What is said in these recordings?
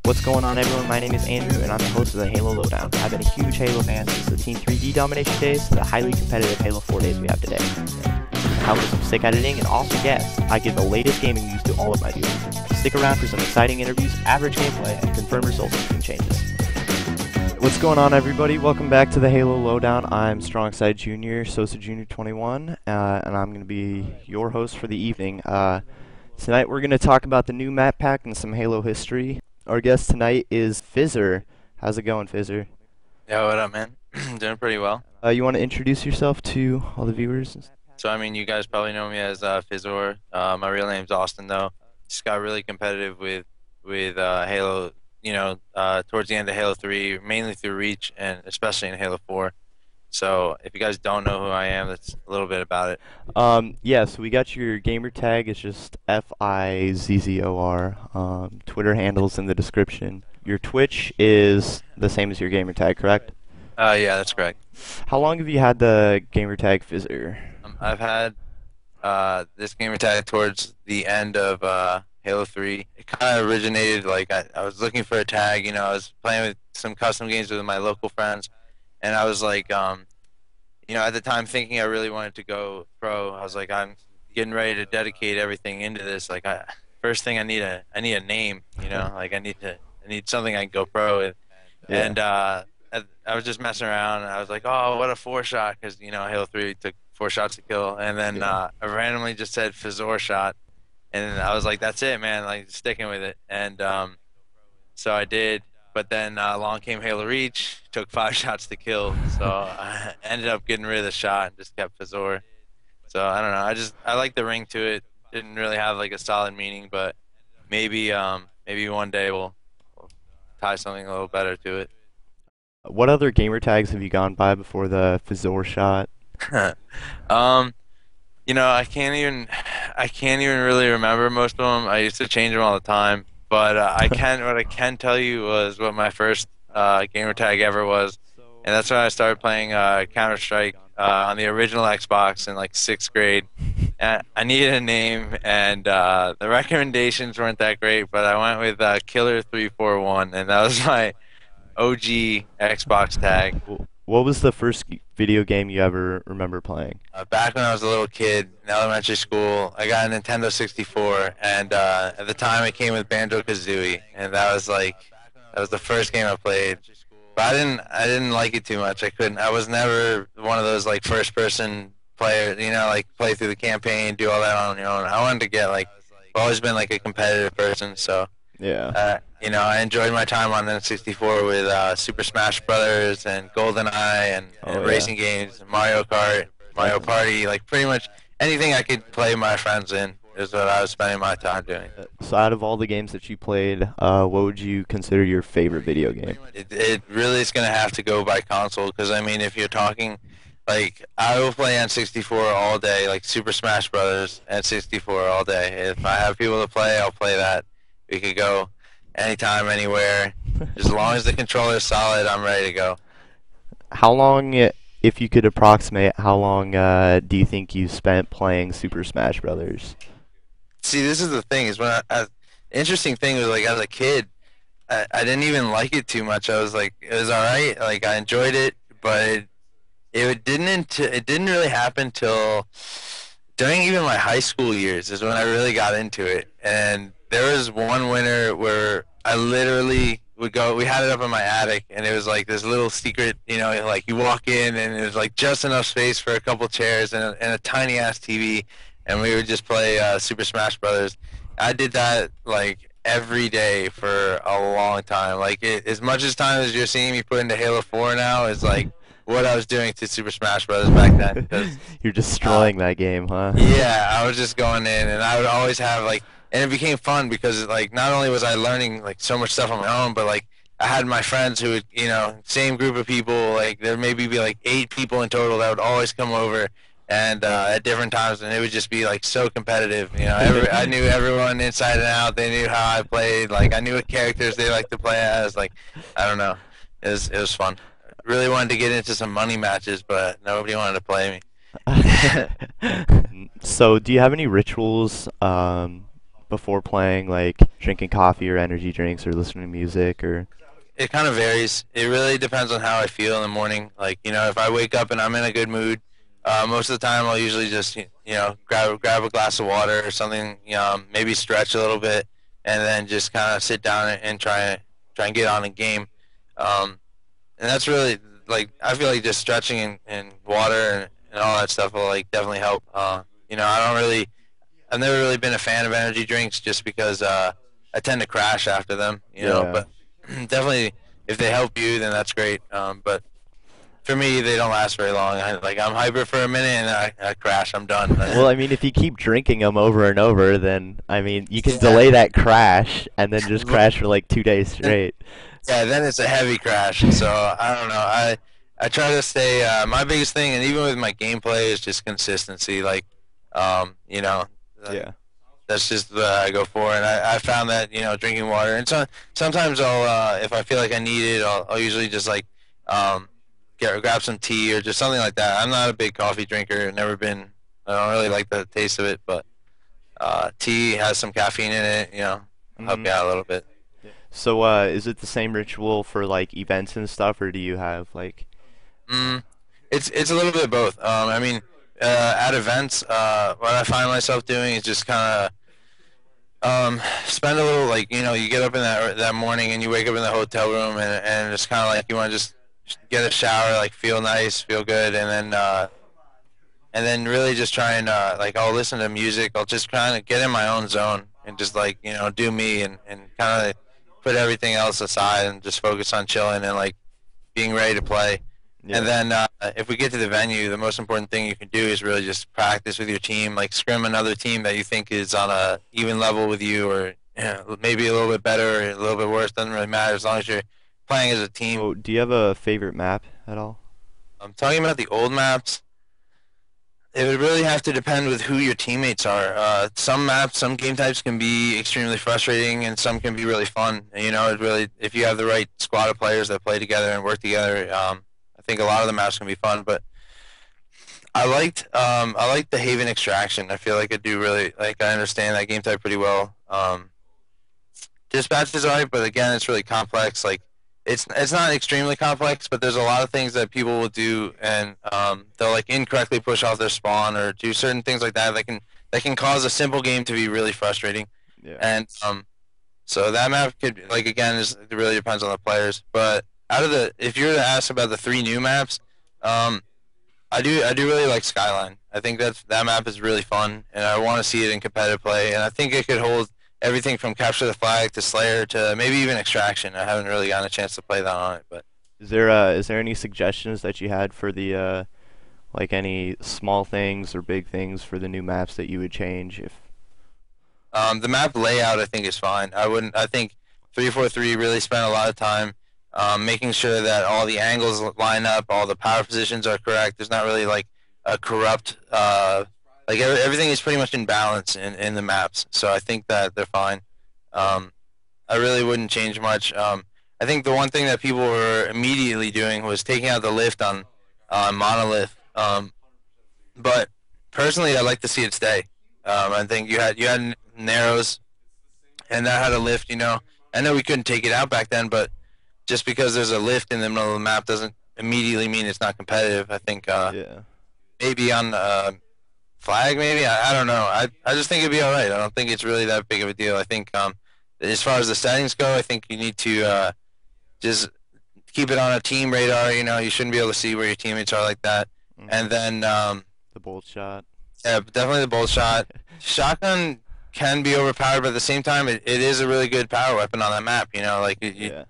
What's going on, everyone? My name is Andrew, and I'm the host of the Halo Loadout. I've been a huge Halo fan since the Team 3D domination days to the highly competitive Halo 4 days we have today. Out with some sick editing and awesome guests, I give the latest gaming news to all of my viewers. Stick around for some exciting interviews, average gameplay, and confirmed results of team changes. What's going on, everybody? Welcome back to the Halo Lowdown. I'm Strongside Jr., Sosa Jr. 21, and I'm going to be your host for the evening. Tonight we're going to talk about the new map pack and some Halo history. Our guest tonight is FizZor. How's it going, FizZor? Yo, what up, man? Doing pretty well. You want to introduce yourself to all the viewers? So, I mean, you guys probably know me as FizZor. My real name's Austin, though. Just got really competitive with Halo, towards the end of Halo 3, mainly through Reach, and especially in Halo 4. So, if you guys don't know who I am, that's a little bit about it. Yeah, so we got your gamer tag. It's just FIZZOR. Twitter handles in the description. Your Twitch is the same as your gamer tag, correct? Yeah, that's correct. How long have you had the gamer tag FizZor? I've had this gamer tag towards the end of Halo 3. It kind of originated, like, I was looking for a tag, I was playing with some custom games with my local friends, and I was like, at the time thinking I really wanted to go pro. I was like, I'm getting ready to dedicate everything into this. Like, first thing I need a name, like I need something I can go pro with. Yeah. And I was just messing around, and I was like, oh, what a 4-shot, because Halo 3 took 4 shots to kill, and then I randomly just said FizZor shot, and I was like, that's it, man, like sticking with it. And so I did. But then along came Halo Reach, took 5 shots to kill, so I ended up getting rid of the shot and just kept FizZor. So I don't know, I like the ring to it. Didn't really have like a solid meaning, but maybe one day we'll tie something a little better to it. What other gamer tags have you gone by before the FizZor shot? I can't even really remember most of them. I used to change them all the time. But what I can tell you was what my first gamer tag ever was, and that's when I started playing Counter-Strike on the original Xbox in like 6th grade. And I needed a name, and the recommendations weren't that great, but I went with Killer341, and that was my OG Xbox tag. What was the first video game you ever remember playing? Back when I was a little kid in elementary school, I got a Nintendo 64, and at the time it came with Banjo-Kazooie, and that was the first game I played. But I didn't like it too much. I was never one of those like first-person players, like play through the campaign, do all that on your own. I wanted to get I've always been like a competitive person, so. Yeah. I enjoyed my time on N64 with Super Smash Brothers and GoldenEye and racing games, Mario Kart, Mario Party, like pretty much anything I could play my friends in is what I was spending my time doing. So out of all the games that you played, what would you consider your favorite video game? It really is going to have to go by console, because, if you're talking, like, I will play N64 all day, like Super Smash Brothers, N64 all day. If I have people to play, I'll play that. We could go anytime, anywhere. As long as the controller is solid, I'm ready to go. How long, if you could approximate, how long do you think you spent playing Super Smash Brothers? See, this is the thing, is interesting thing was, like, as a kid, I didn't even like it too much. I was like, it was alright, like, I enjoyed it, but it didn't really happen till during even my high school years is when I really got into it. And there was one winter where I literally would go, we had it up in my attic, and it was like this little secret, like you walk in and it was like just enough space for a couple chairs and a tiny ass TV, and we would just play Super Smash Brothers. I did that like every day for a long time. Like as much as time as you're seeing me put into Halo 4 now is like what I was doing to Super Smash Brothers back then. You're destroying that game, huh? Yeah, I was just going in, and I would always have and it became fun because like not only was I learning like so much stuff on my own, but like I had my friends who would, same group of people, like there maybe be like 8 people in total that would always come over, and at different times, and it would just be like so competitive. I knew everyone inside and out. They knew how I played. Like I knew what characters they liked to play as. Like I don't know, it was fun. Really wanted to get into some money matches, but nobody wanted to play me. So, do you have any rituals before playing, like drinking coffee or energy drinks or listening to music or? It kind of varies. It really depends on how I feel in the morning. Like, if I wake up and I'm in a good mood, most of the time I'll usually just, grab a glass of water or something, maybe stretch a little bit, and then just kind of sit down and try and get on a game. And that's really, like, I feel like just stretching and water and all that stuff will, like, definitely help. I've never really been a fan of energy drinks just because I tend to crash after them, Yeah. but definitely if they help you, then that's great. But for me, they don't last very long. I'm hyper for a minute and I crash. I'm done. Well, I mean, if you keep drinking them over and over, then I mean, you can Yeah. delay that crash and then just crash for like 2 days straight. Yeah, then it's a heavy crash. So I don't know. I try to stay. My biggest thing, and even with my gameplay, is just consistency. Like, you know, Yeah. that's just what I go for. And I found that drinking water, and sometimes I'll if I feel like I need it, I'll usually just like grab some tea or just something like that. I'm not a big coffee drinker. Never been. I don't really like the taste of it, but tea has some caffeine in it. Help you out a little bit. So, is it the same ritual for like events and stuff, or do you have like? Mm, it's a little bit of both. I mean, at events, what I find myself doing is just kind of spend a little like you get up in that morning and you wake up in the hotel room and it's kind of like you want to just get a shower, like feel nice, feel good, and then really just try and like I'll listen to music. I'll just kind of get in my own zone and just like do me and kind of put everything else aside and just focus on chilling and like being ready to play. Yeah. And then if we get to the venue, the most important thing you can do is really just practice with your team, like scrim another team that you think is on a even level with you, or maybe a little bit better, or a little bit worse. Doesn't really matter as long as you're playing as a team. So, do you have a favorite map at all? I'm talking about the old maps. It would really have to depend with who your teammates are. Some maps, some game types can be extremely frustrating, and some can be really fun. And, it really, if you have the right squad of players that play together and work together, I think a lot of the maps can be fun. But I liked the Haven Extraction. I feel like I do really like. I understand that game type pretty well. Dispatch is alright, but again, it's really complex. Like it's not extremely complex, but there's a lot of things that people will do, and they'll like incorrectly push off their spawn or do certain things like that that can cause a simple game to be really frustrating. Yeah. And so that map could like again it really depends on the players. But if you were to ask about the three new maps, I do really like Skyline. I think that map is really fun, and I want to see it in competitive play. And I think it could hold everything from Capture the Flag to Slayer to maybe even Extraction. I haven't really gotten a chance to play that on it, but Is there any suggestions that you had for the like any small things or big things for the new maps that you would change if? the map layout I think is fine. I wouldn't. I think 343 really spent a lot of time making sure that all the angles line up, all the power positions are correct. There's not really like a corrupt. Like everything is pretty much in balance in the maps, so I think that they're fine. I really wouldn't change much. I think the one thing that people were immediately doing was taking out the lift on Monolith. But personally, I'd like to see it stay. I think you had Narrows, and that had a lift. I know we couldn't take it out back then, but just because there's a lift in the middle of the map doesn't immediately mean it's not competitive. I think Yeah. maybe on Flag, maybe I don't know. I just think it'd be all right. I don't think it's really that big of a deal. I think as far as the settings go, I think you need to just keep it on a team radar. You shouldn't be able to see where your teammates are like that. Mhm. And then The bolt shot. yeah, definitely the bolt shot. Shotgun can be overpowered, but at the same time, it is a really good power weapon on that map. Like Yeah.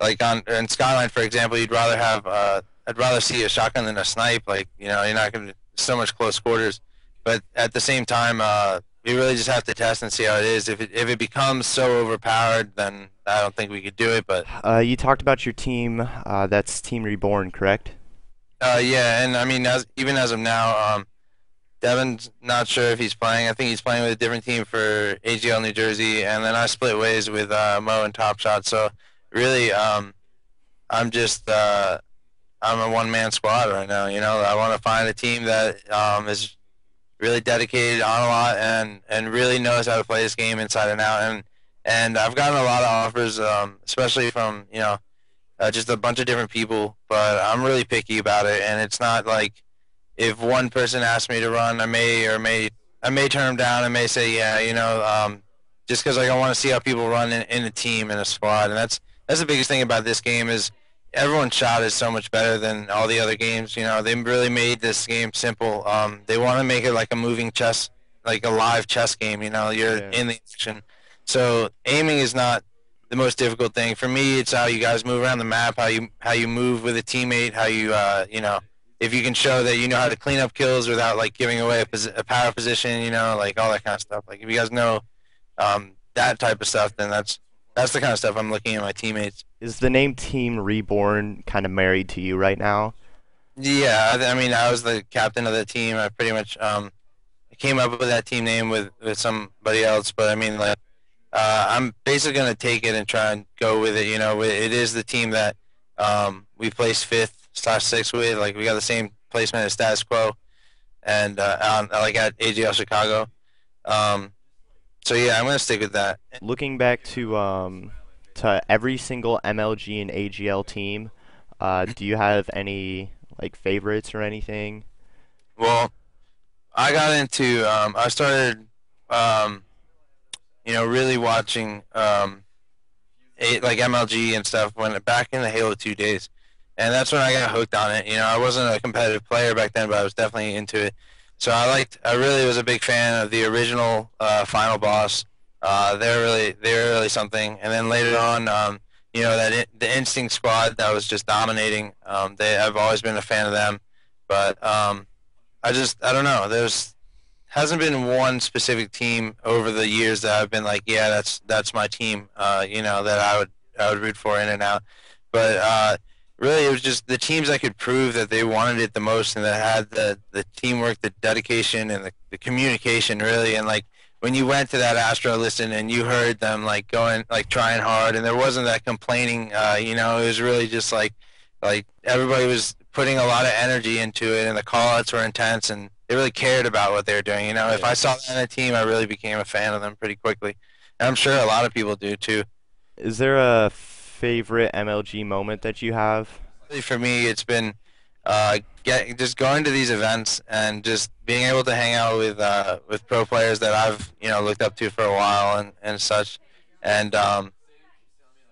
like in Skyline, for example, you'd rather have I'd rather see a shotgun than a snipe. Like you're not gonna so much close quarters, but at the same time, we really just have to test and see how it is. If it becomes so overpowered, then I don't think we could do it. But You talked about your team. That's Team Reborn, correct? yeah, and I mean, even as of now, Devin's not sure if he's playing. I think he's playing with a different team for AGL New Jersey, and then I split ways with Mo and Top Shot. So really, I'm just I'm a one-man squad right now. I want to find a team that is really dedicated on a lot, and really knows how to play this game inside and out. And I've gotten a lot of offers, especially from just a bunch of different people. But I'm really picky about it, and it's not like if one person asks me to run, I may turn them down. I may say yeah, just because like I want to see how people run in a team, in a squad, and that's the biggest thing about this game is everyone's shot is so much better than all the other games. They really made this game simple. They want to make it like a moving chess, like a live chess game. You're in the action. So aiming is not the most difficult thing. For me, it's how you guys move around the map, how you move with a teammate, how you if you can show that you know how to clean up kills without like giving away a power position, like all that kind of stuff. Like if you guys know that type of stuff, then that's the kind of stuff I'm looking at my teammates. Is the name Team Reborn kind of married to you right now? Yeah, I mean, I was the captain of the team. I pretty much came up with that team name with somebody else, but I mean, like, I'm basically gonna take it and try and go with it. It is the team that we placed 5th/6th with. Like, we got the same placement as Status Quo, and like at AGL Chicago. So yeah, I'm gonna stick with that. Looking back to every single MLG and AGL team, do you have any like favorites or anything? Well, I got into I started really watching like MLG and stuff back in the Halo 2 days, and that's when I got hooked on it. I wasn't a competitive player back then, but I was definitely into it. So I really was a big fan of the original final boss. They were really something. And then later on, the Instinct squad that was just dominating. I've always been a fan of them, but I don't know. Hasn't been one specific team over the years that I've been like, yeah, that's my team. That I would root for in and out. But really, it was just the teams that could prove that they wanted it the most and that had the teamwork, the dedication, and the communication, really. And, like, when you went to that Astro listen and you heard them, like, going, like, trying hard, and there wasn't that complaining, it was really just, like everybody was putting a lot of energy into it, and the call-outs were intense, and they really cared about what they were doing. If I saw that in a team, I really became a fan of them pretty quickly. And I'm sure a lot of people do, too. Is there a favorite MLG moment that you have? For me, it's been just going to these events and just being able to hang out with pro players that I've looked up to for a while and such. And I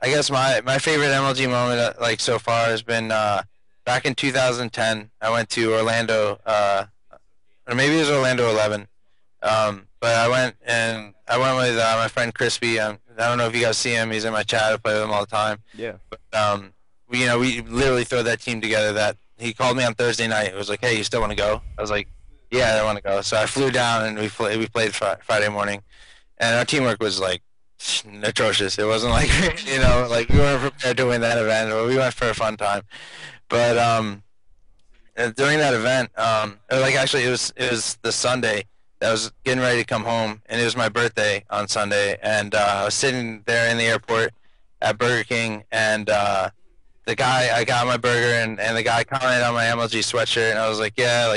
guess my favorite MLG moment like so far has been back in 2010. I went to Orlando, or maybe it was Orlando 11. But I went with my friend Crispy. I don't know if you guys see him. He's in my chat. I play with him all the time. Yeah. But, we literally throw that team together. That he called me on Thursday night. It was like, hey, you still want to go? I was like, yeah, I want to go. So I flew down and we played Friday morning, and our teamwork was like atrocious. It wasn't like like we weren't prepared to win that event. But we went for a fun time. But during that event, actually it was the Sunday. I was getting ready to come home, and it was my birthday on Sunday, and I was sitting there in the airport at Burger King, and I got my burger, and the guy commented on my MLG sweatshirt, and I was like, yeah,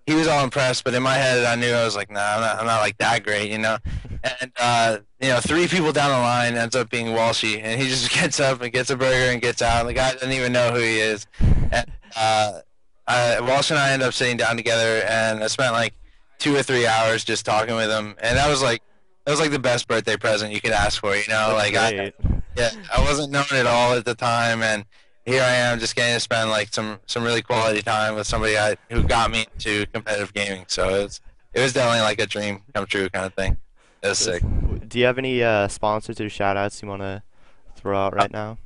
he was all impressed, but in my head, I knew I was like, nah, I'm not like that great, And 3 people down the line ends up being Walshy, and he just gets up and gets a burger and gets out, and the guy doesn't even know who he is. And Walsh and I ended up sitting down together, and I spent like 2 or 3 hours just talking with him, and that was like the best birthday present you could ask for, I wasn't known at all at the time, and here I am just getting to spend like some really quality time with somebody who got me into competitive gaming. So it was definitely like a dream come true kind of thing. It was sick. Do you have any sponsors or shoutouts you want to throw out right now?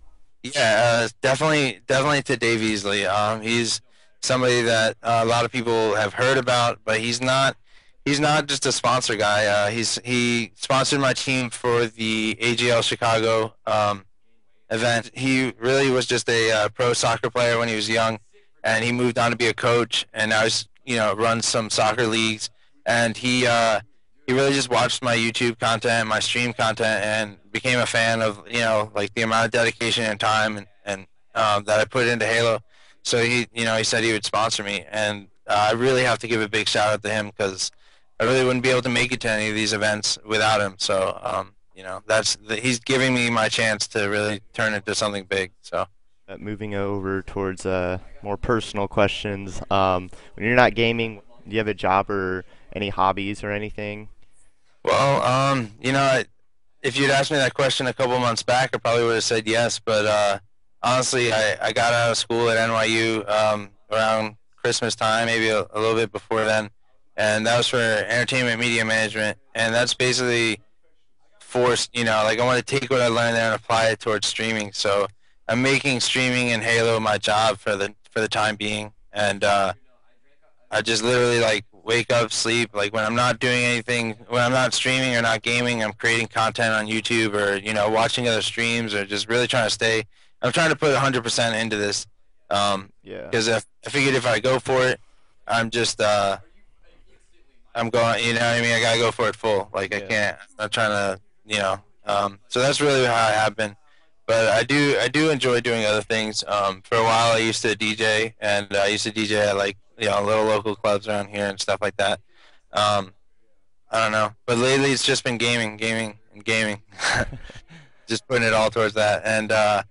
Yeah, definitely to Dave Easley. He's somebody that a lot of people have heard about, but he's not just a sponsor guy. He sponsored my team for the AGL Chicago event. He really was just a pro soccer player when he was young, and he moved on to be a coach, and now he's runs some soccer leagues. And he really just watched my YouTube content, my stream content, and became a fan of like the amount of dedication and time and that I put into Halo. So he said he would sponsor me, and I really have to give a big shout out to him because I really wouldn't be able to make it to any of these events without him. So, he's giving me my chance to really turn into something big. So. Moving over towards more personal questions. When you're not gaming, do you have a job or any hobbies or anything? Well, if you'd asked me that question a couple months back, I probably would have said yes. But honestly, I got out of school at NYU around Christmas time, maybe a little bit before then, and that was for entertainment media management. And that's basically forced, like I want to take what I learned there and apply it towards streaming. So I'm making streaming and Halo my job for the time being, and I just literally like wake up, sleep. Like when I'm not doing anything, when I'm not streaming or not gaming, I'm creating content on YouTube or watching other streams or just really trying to stay. I'm trying to put 100% into this. Yeah. Because I figured if I go for it, I'm just I'm going. You know what I mean? I gotta go for it full. Like I can't. I'm trying to. So that's really how I have been. But I do enjoy doing other things. For a while, I used to DJ, and I used to DJ at like little local clubs around here and stuff like that. Um, I don't know, but lately it's just been gaming, gaming, and gaming. Just putting it all towards that, and I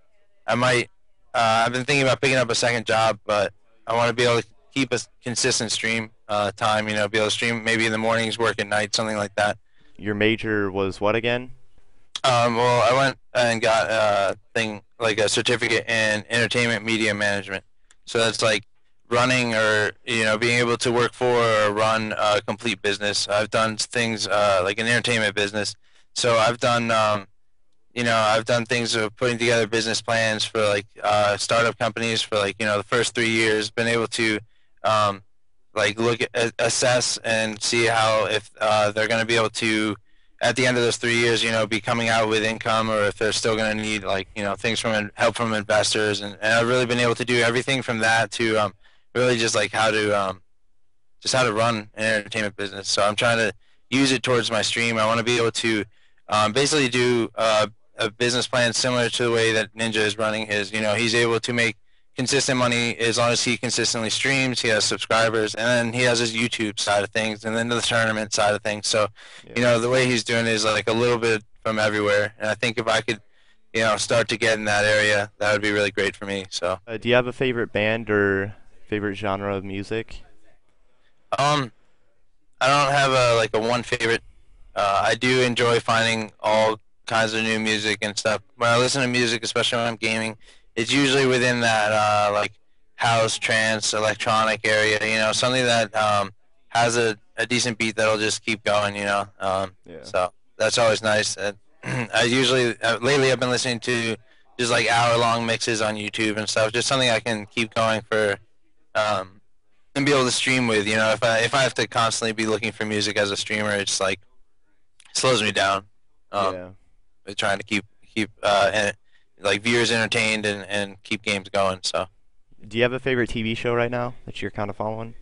might. I've been thinking about picking up a second job, but I want to be able to keep a consistent stream time. Be able to stream maybe in the mornings, work at night, something like that. Your major was what again? Well, I went and got a thing like a certificate in entertainment media management. So that's like running or being able to work for or run a complete business. I've done things like an entertainment business. So I've done things of putting together business plans for like startup companies for like the first 3 years. Been able to like assess and see how if they're going to be able to at the end of those 3 years, be coming out with income, or if they're still going to need like things from help from investors, and I've really been able to do everything from that to really just like how to run an entertainment business. So I'm trying to use it towards my stream. I want to be able to basically do a business plan similar to the way that Ninja is running his. He's able to make consistent money as long as he consistently streams. He has subscribers, and then he has his YouTube side of things, and then the tournament side of things. So, the way he's doing is like a little bit from everywhere. And I think if I could, start to get in that area, that would be really great for me. So, Do you have a favorite band or favorite genre of music? I don't have a one favorite. I do enjoy finding all kinds of new music and stuff. When I listen to music, especially when I'm gaming, it's usually within that like house, trance, electronic area. Something that has a decent beat that'll just keep going. So that's always nice. I usually lately I've been listening to just like hour-long mixes on YouTube and stuff. Just something I can keep going for and be able to stream with. If I have to constantly be looking for music as a streamer, it's like slows me down. Trying to keep like viewers entertained and keep games going. So, do you have a favorite TV show right now that you're kind of following?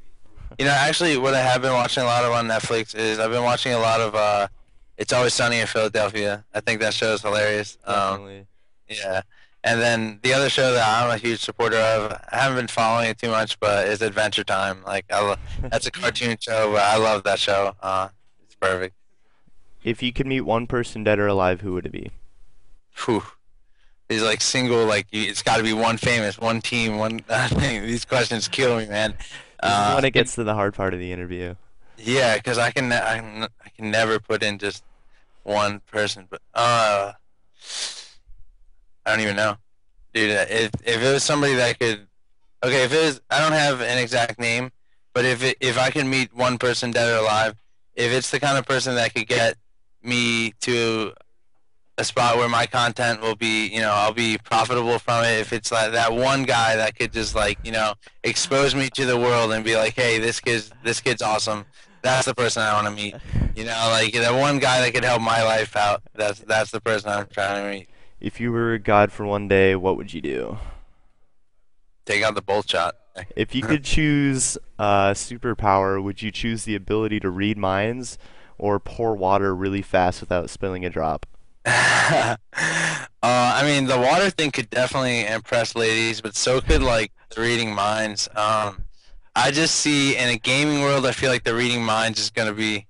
Actually, what I have been watching a lot of on Netflix is I've been watching a lot of It's Always Sunny in Philadelphia. I think that show is hilarious. Definitely. Yeah. And then the other show that I'm a huge supporter of, I haven't been following it too much, but is Adventure Time. Like, that's a cartoon show, but I love that show. It's perfect. If you could meet one person, dead or alive, who would it be? Whew. These like single, like it's got to be one famous, one team, one thing. These questions kill me, man. This is when it gets to the hard part of the interview. Yeah, because I can never put in just one person, but I don't even know, dude. If it was somebody that could, okay, if it was, I don't have an exact name, but if I can meet one person, dead or alive, if it's the kind of person that could get me to a spot where my content will be, I'll be profitable from it. If it's like that one guy that could just like, expose me to the world and be like, hey, this kid's awesome. That's the person I want to meet. Like that one guy that could help my life out. That's the person I'm trying to meet. If you were God for one day, what would you do? Take out the bolt shot. If you could choose superpower, would you choose the ability to read minds or pour water really fast without spilling a drop? I mean, the water thing could definitely impress ladies, but so could like the reading minds. I just see in a gaming world, I feel like the reading minds is gonna be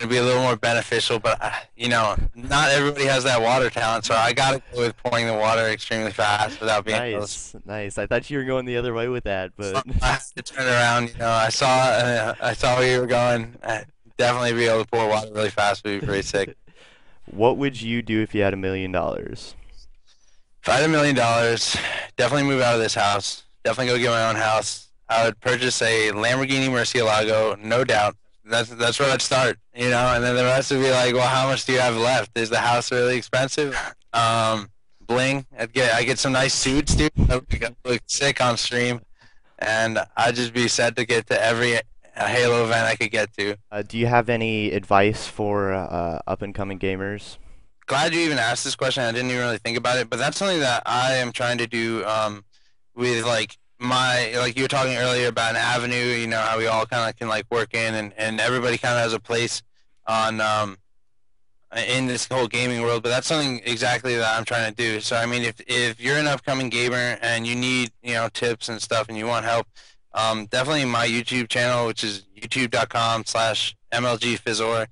a little more beneficial. But you know, not everybody has that water talent, so I gotta go with pouring the water extremely fast without being able to. Nice, nice. I thought you were going the other way with that, So but I have to turn around. You know, I saw where you were going. Definitely be able to pour water really fast would be pretty sick. what would you do if you had $1 million? If I had $1 million, definitely move out of this house. Definitely go get my own house. I would purchase a Lamborghini Murcielago, no doubt. That's where I'd start, you know, and then the rest would be like, well, how much do you have left? Is the house really expensive? Bling. I get some nice suits, dude. I look sick on stream, and I'd just be set to get to every Halo event I could get to. Do you have any advice for up and coming gamers? Glad you even asked this question. I didn't even really think about it, but that's something that I am trying to do with like you were talking earlier about an avenue. You know how we all kind of can like work in, and everybody kind of has a place on in this whole gaming world. But that's something exactly that I'm trying to do. So I mean, if you're an upcoming gamer and you need tips and stuff, and you want help, definitely my YouTube channel, which is youtube.com/MLG FizZor.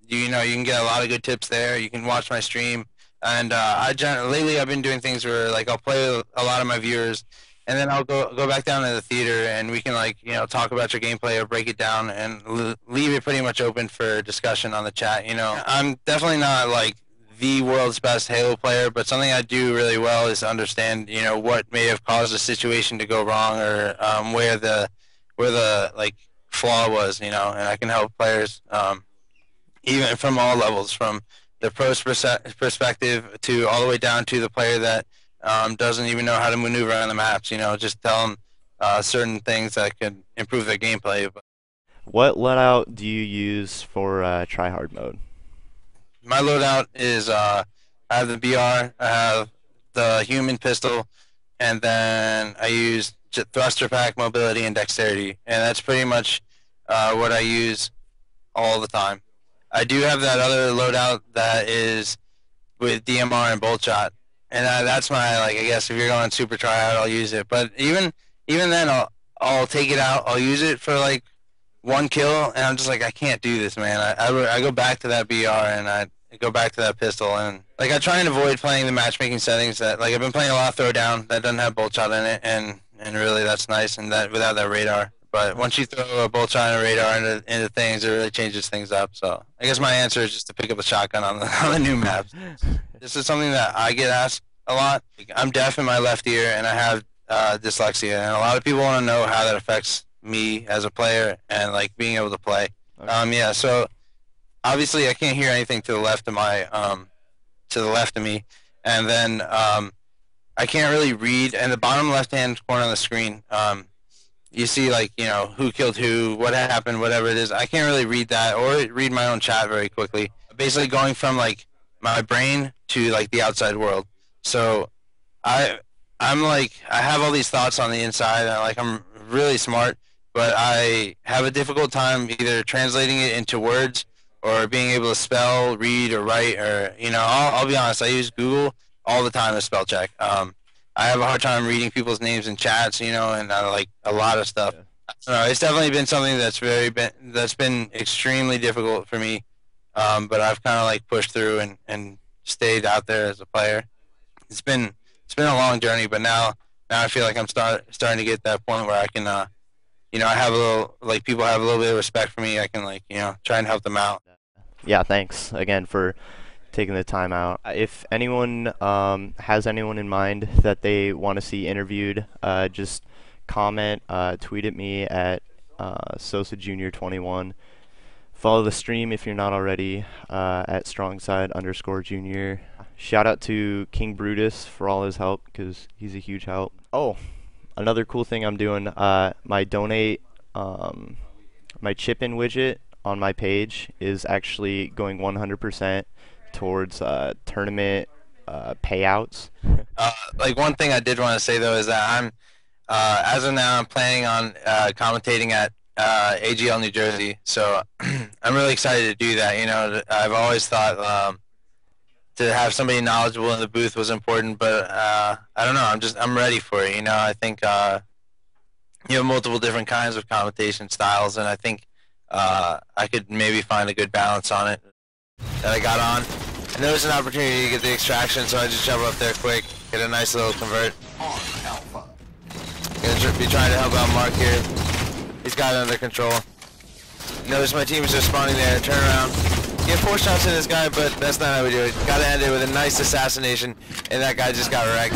You know, you can get a lot of good tips there. You can watch my stream, and lately I've been doing things where like I'll play with a lot of my viewers, and then I'll go back down to the theater, and we can like talk about your gameplay or break it down, and leave it pretty much open for discussion on the chat. You know, I'm definitely not like the world's best Halo player, but something I do really well is understand what may have caused a situation to go wrong, or where the like flaw was, and I can help players. Even from all levels, from the pro's perspective to all the way down to the player that doesn't even know how to maneuver on the maps. Just tell them certain things that could improve their gameplay. What loadout do you use for tryhard mode? My loadout is I have the BR, I have the human pistol, and then I use thruster pack, mobility, and dexterity, and that's pretty much what I use all the time. I do have that other loadout that is with DMR and bolt shot, and that's my I guess if you're going super tryout, I'll use it. But even then, I'll take it out. I'll use it for like one kill, and I'm just like I can't do this, man. I go back to that BR and I go back to that pistol, and like I try and avoid playing the matchmaking settings that like I've been playing a lot of throwdown that doesn't have bolt shot in it, and really that's nice, and that without that radar. But once you throw a bolt shot and a radar into things, it really changes things up. So I guess my answer is just to pick up a shotgun on the new maps. This is something that I get asked a lot. I'm deaf in my left ear, and I have dyslexia, and a lot of people want to know how that affects me as a player and like being able to play. Okay. Yeah. So obviously I can't hear anything to the left of me, and then I can't really read. And the bottom left-hand corner of the screen. You see, like, who killed who, what happened, whatever it is. I can't really read that or read my own chat very quickly. Basically going from, like, my brain to, like, the outside world. So I'm like, I have all these thoughts on the inside, and, like, I'm really smart, but I have a difficult time either translating it into words or being able to spell, read, or write, or, I'll be honest, I use Google all the time to spell check. I have a hard time reading people's names in chats, and like a lot of stuff. Yeah. I don't know, it's definitely been something that's been extremely difficult for me, but I've kind of like pushed through and stayed out there as a player. It's been a long journey, but now I feel like I'm starting to get that point where I can, I have a little like people have a little bit of respect for me. I can like try and help them out. Yeah, thanks again for taking the time out. If anyone has anyone in mind that they want to see interviewed, just comment, tweet at me at Sosa Junior 21. Follow the stream if you're not already at StrongSide_Junior. Shout out to King Brutus for all his help because he's a huge help. Oh, another cool thing I'm doing, my donate, my chip-in widget on my page is actually going 100% towards tournament payouts. Like one thing I did want to say though is that I'm as of now I'm planning on commentating at AGL New Jersey, so I'm really excited to do that. I've always thought to have somebody knowledgeable in the booth was important, but I don't know. I'm ready for it. I think you have multiple different kinds of commentation styles, and I think I could maybe find a good balance on it that I got on. And there was an opportunity to get the extraction, so I just jump up there quick, get a nice little convert. Gonna be trying to help out Mark here. He's got it under control. Notice my team is just spawning there. Turn around. Get 4 shots in this guy, but that's not how we do it. Gotta end it with a nice assassination, and that guy just got wrecked.